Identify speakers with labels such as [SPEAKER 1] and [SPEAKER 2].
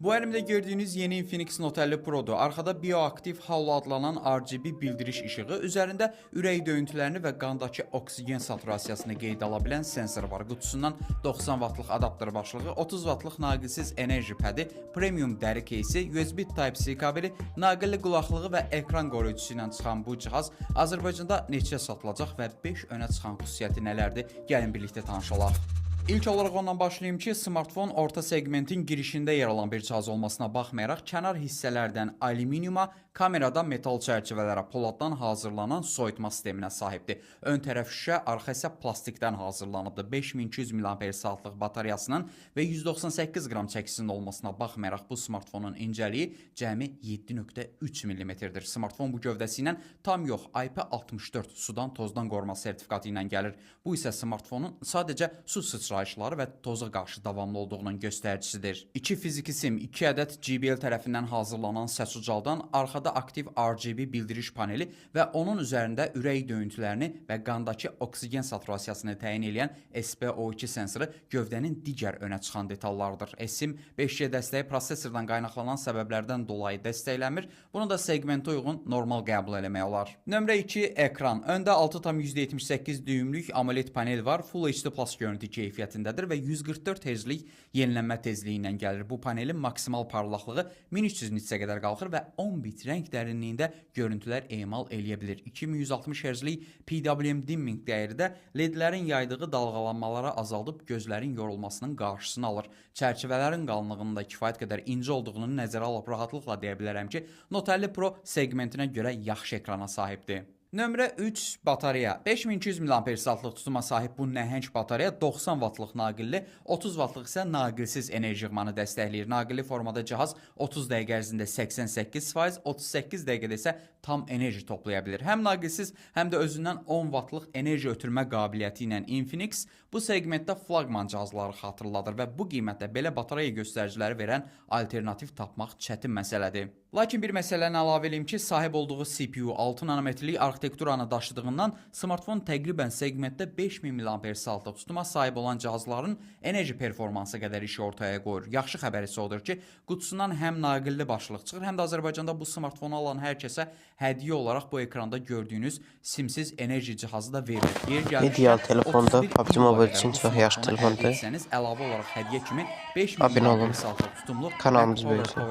[SPEAKER 1] Bu əlimdə gördüyünüz yeni Infinix Note 50 Pro'dur. Arkada bioaktiv halo adlanan RGB bildiriş işığı, üzərində ürək döyüntülərini və qandakı oksigen saturasiyasını qeydə ala bilən sensor var. Qutusundan 90 vatlıq adapter başlığı, 30 vatlıq naqilsiz enerji pədi, premium dəri keysi, USB Type-C kabeli, naqilli qulaqlığı və ekran qoruyucusu ilə çıxan bu cihaz Azərbaycanda neçə satılacaq və 5 önə çıxan xüsusiyyəti nələrdir? Gəlin birlikdə tanış olaq. İlk olaraq ondan başlayayım ki, smartfon orta segmentin girişində yer alan bir cihaz olmasına baxmayaraq, kənar hissələrdən alüminiuma, kameradan metal çərçivələrə, poladdan hazırlanan soyutma sisteminə sahibdir. Ön tərəf şüşə, arxa isə plastikdən hazırlanıbdır. 5200 mAh-lıq batareyasının və 198 qram çəkisinin olmasına baxmayaraq, bu smartfonun incəliyi cəmi 7,3 mm-dir. Smartfon bu gövdəsi ilə tam yox, IP64 sudan tozdan qoruma sertifikatı ilə gəlir. Bu isə smartfonun sadəcə su sıçrayışları və toza qarşı davamlı olduğunun göstəricisidir. 2 fiziki sim, 2 ədəd JBL tərəfindən hazırlanan səs ucaldan, arxada aktiv RGB bildiriş paneli və onun üzərində ürək döyüntülərini və qandakı oksigen saturasiyasını təyin edən SpO2 sensoru gövdənin digər önə çıxan detallardır. eSIM 5G dəstəyi prosesordan qaynaqlanan səbəblərdən dolayı dəstəklənmir. Bunu da segmentə uyğun normal qəbul eləmək olar. Nömrə 2 ekran. Öndə 6,78 düymlük AMOLED panel var. Full HD Plus görüntü keyfiyyətindədir və 144 Hz-lik yenilənmə tezliyi ilə gəlir. Bu panelin maksimal parlaqlığı 1300 nitsə qədər qalxır və 10 bit rəng dərinliyində görüntülər emal eləyə bilir. 2160 Hz-lik PWM dimming dəyəri də LED-lərin yaydığı dalğalanmalara azaldıb gözlərin yorulmasının qarşısını alır. Çərçivələrin qalınlığının da kifayət qədər incə olduğunu nəzərə alıb rahatlıqla deyə bilərəm ki, Note 50 Pro segmentinə görə yaxşı ekrana sahibdir. Nömrə 3 batareya. 5200 mAh-lıq tutuma sahib bu nəhəng batareya 90 vatlıq naqilli, 30 vatlıq isə naqilsiz enerji yığmanı dəstəkləyir. Naqilli formada cihaz 30 dəqiqə ərzində 88%, 38 dəqiqədə isə tam enerji toplaya bilir. Həm naqilsiz, həm də özündən 10 vatlıq enerji ötürmə qabiliyyəti ilə Infinix bu segmentdə flaqman cihazları xatırladır və bu qiymətdə belə batareya göstəriciləri verən alternativ tapmaq çətin məsələdir. Lakin bir məsələni əlavə edeyim ki, sahib olduğu CPU 6 nanometrlik arxitekturanı daşıdığından smartfon təqribən segmentdə 5000 mAh-lıq tutuma sahib olan cihazların enerji performansı qədər işi ortaya qoyur. Yaxşı xəbər isə odur ki, qutusundan həm naqilli başlıq çıxır, həm də Azərbaycanda bu smartfonu alan hər kəsə hədiyyə olaraq bu ekranda gördüyünüz simsiz enerji cihazı da verilir.
[SPEAKER 2] İdeal telefonda PUBG Mobile üçün çox yaxşı telefondur.
[SPEAKER 1] Əlavə olaraq hədiyyə kimi 5000
[SPEAKER 2] Abunə olun.
[SPEAKER 1] mAh tutumlu
[SPEAKER 2] Kanalımız böyüsün.